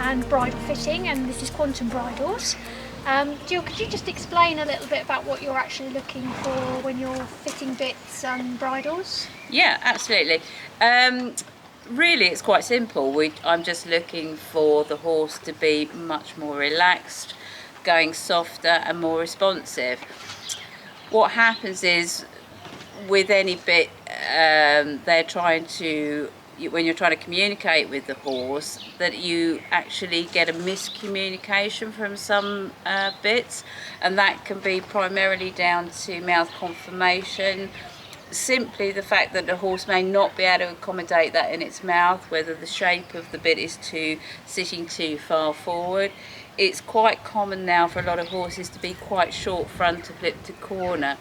and bridle fitting, and this is Quantum Bridles. Gill, could you just explain a little bit about what you're actually looking for when you're fitting bits and bridles? Yeah, absolutely. Really, it's quite simple. I'm just looking for the horse to be much more relaxed, going softer and more responsive. What happens is, with any bit, they're trying to, when you're trying to communicate with the horse, that you actually get a miscommunication from some bits, and that can be primarily down to mouth conformation. Simply the fact that the horse may not be able to accommodate that in its mouth, whether the shape of the bit is sitting too far forward. It's quite common now for a lot of horses to be quite short front of lip to corner.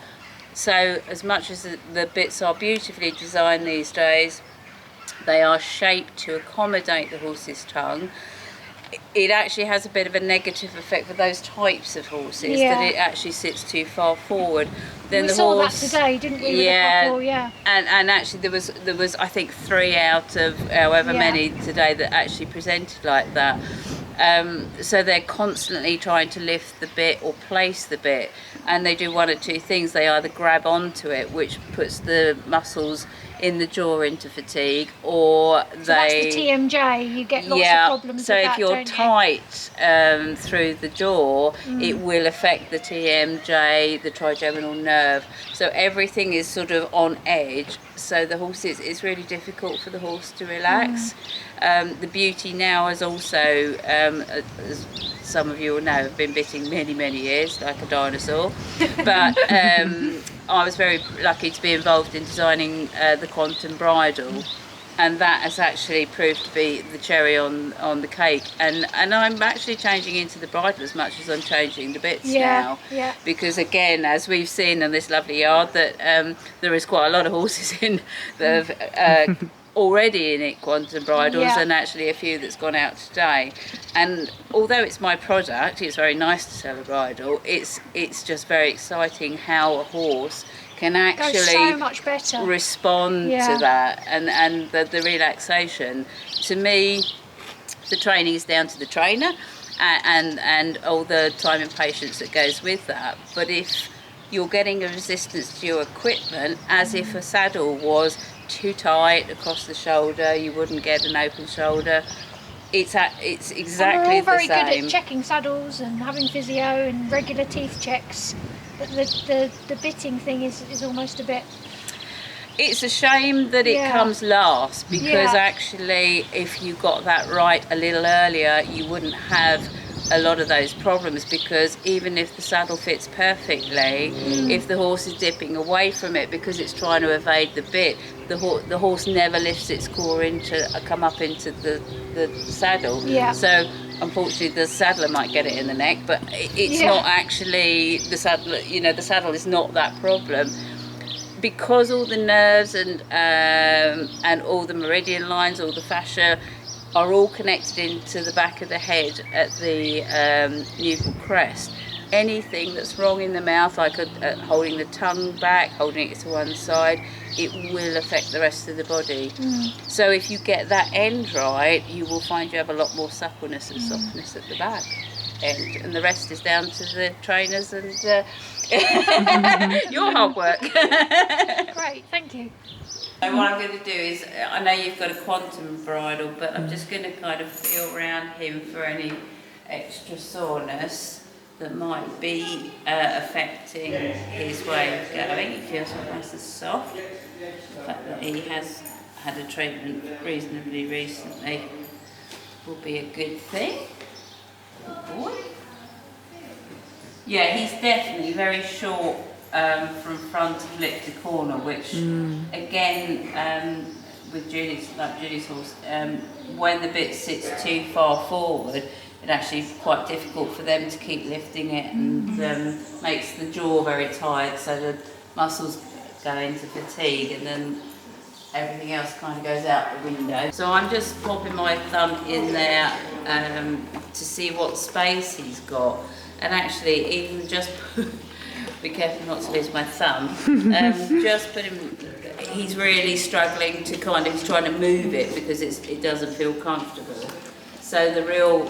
So as much as the bits are beautifully designed these days, they are shaped to accommodate the horse's tongue. It actually has a bit of a negative effect for those types of horses, that it actually sits too far forward. Then we saw that today, didn't we? With a couple, and actually there was I think 3 out of however many today that actually presented like that. So they're constantly trying to lift the bit or place the bit, and they do one or two things. They either grab onto it, which puts the muscles in the jaw into fatigue, or so that's the TMJ. You get lots of problems so with if that, you're tight through the jaw, it will affect the TMJ, the trigeminal nerve. So everything is sort of on edge. So the horse it's really difficult for the horse to relax. The beauty now is also, as some of you will know, have been bitting many years, like a dinosaur. But I was very lucky to be involved in designing the Quantum Bridle, and that has actually proved to be the cherry on the cake. And I'm actually changing into the bridle as much as I'm changing the bits now. Because again, as we've seen in this lovely yard, that there is quite a lot of horses in that have already in Quantum Bridles, and actually a few that's gone out today. And although it's my product, it's very nice to sell a bridle, it's just very exciting how a horse can actually so much better respond to that, and the relaxation. To me, the training is down to the trainer and all the time and patience that goes with that. But if you're getting a resistance to your equipment, as if a saddle was too tight across the shoulder, you wouldn't get an open shoulder. It's exactly the same. We're all very good at checking saddles and having physio and regular teeth checks, but the bitting thing is almost a bit... It's a shame that it comes last, because actually if you got that right a little earlier, you wouldn't have a lot of those problems, because even if the saddle fits perfectly, if the horse is dipping away from it because it's trying to evade the bit, the horse never lifts its core come up into the saddle. So unfortunately the saddler might get it in the neck, but it's not actually the saddle. You know, the saddle is not that problem, because all the nerves and all the meridian lines, all the fascia, are all connected into the back of the head at the nuchal crest. Anything that's wrong in the mouth, like holding the tongue back, holding it to one side, it will affect the rest of the body. So if you get that end right, you will find you have a lot more suppleness and softness at the back end, and the rest is down to the trainers and your hard work. Great, thank you. So what I'm going to do is, I know you've got a Quantum Bridle, but I'm just going to kind of feel around him for any extra soreness that might be affecting his way of going. He feels quite nice and soft. The fact that he has had a treatment reasonably recently will be a good thing. Good boy. Yeah, he's definitely very short from front of lip to corner, which again, with Julie's horse, when the bit sits too far forward, it actually is quite difficult for them to keep lifting it, and makes the jaw very tight, so the muscles go into fatigue, and then everything else kind of goes out the window. So I'm just popping my thumb in there to see what space he's got, and actually even just be careful not to lose my thumb. Just put him. He's really struggling to he's trying to move it because it doesn't feel comfortable. So So the real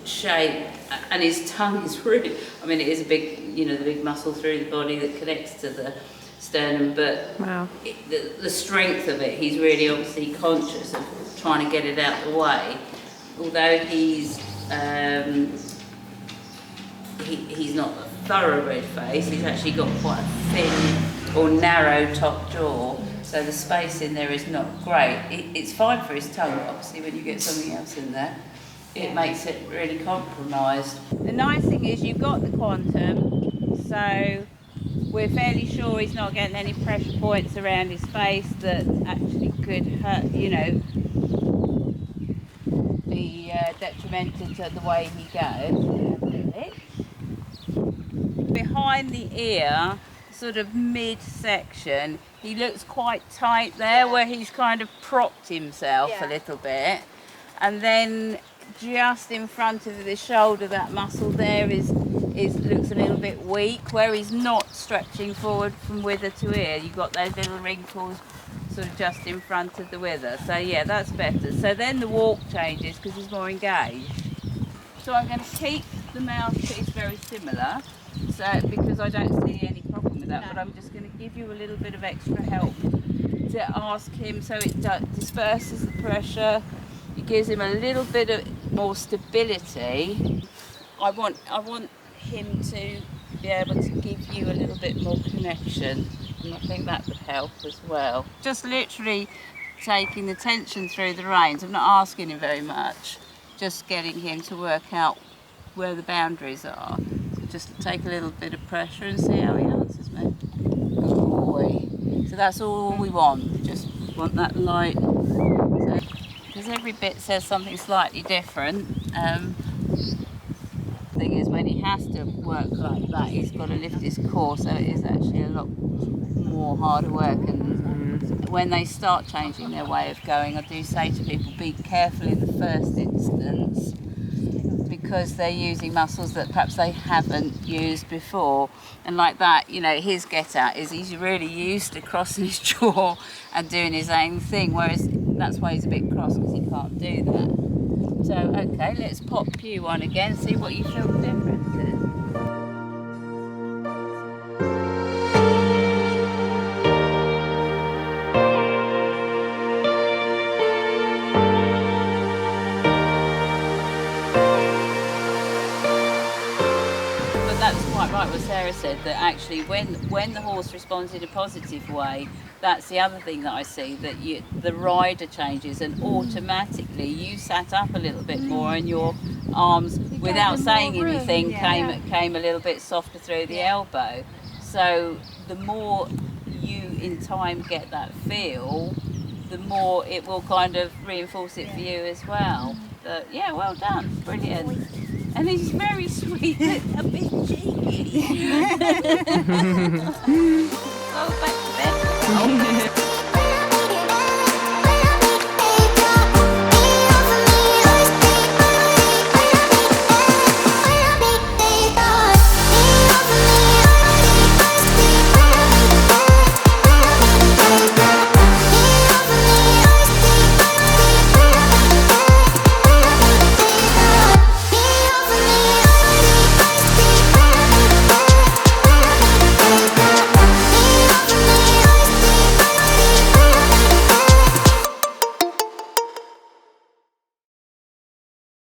shape, and his tongue is really, I mean, it is a big, you know, the big muscle through the body that connects to the sternum, but Wow. the strength of it, he's really obviously conscious of trying to get it out the way. Although he's not a thoroughbred face, he's actually got quite a thin or narrow top jaw, so the space in there is not great. It's fine for his tongue, but obviously when you get something else in there, it makes it really compromised. The nice thing is you've got the Quantum, so we're fairly sure he's not getting any pressure points around his face that actually could hurt, you know, be detrimental to the way he goes. Behind the ear, sort of mid-section, he looks quite tight there, where he's kind of propped himself a little bit, and then just in front of the shoulder, that muscle there looks a little bit weak, where he's not stretching forward from wither to ear. You've got those little wrinkles sort of just in front of the wither. So yeah, that's better. So then the walk changes because he's more engaged. So I'm going to keep the mouthpiece very similar, so because I don't see any problem with that, but I'm just going to give you a little bit of extra help to ask him, so it disperses the pressure. It gives him a little bit of more stability. I want him to be able to give you a little bit more connection, and I think that would help as well. Just literally taking the tension through the reins. I'm not asking him very much, just getting him to work out where the boundaries are. So just take a little bit of pressure and see how he answers me. Good boy. So that's all we want, just want that light. So, because every bit says something slightly different. Thing is, when he has to work like that, he's got to lift his core, so it is actually a lot more harder work. And when they start changing their way of going, I do say to people, be careful in the first instance, because they're using muscles that perhaps they haven't used before. And like that, you know, his get out is he's really used to crossing his jaw and doing his own thing, whereas that's why he's a bit cross, because he can't do that. So, okay, let's pop you on again, see what you feel the difference is. But that's quite right what Sarah said, that actually when the horse responds in a positive way, that's the other thing that I see, that the rider changes, and automatically you sat up a little bit more, and your arms, without saying anything, came a little bit softer through the elbow. So the more you in time get that feel, the more it will kind of reinforce it for you as well. But yeah, well done, brilliant. And he's very sweet, a bit cheeky. Oh, back to bed. Oh.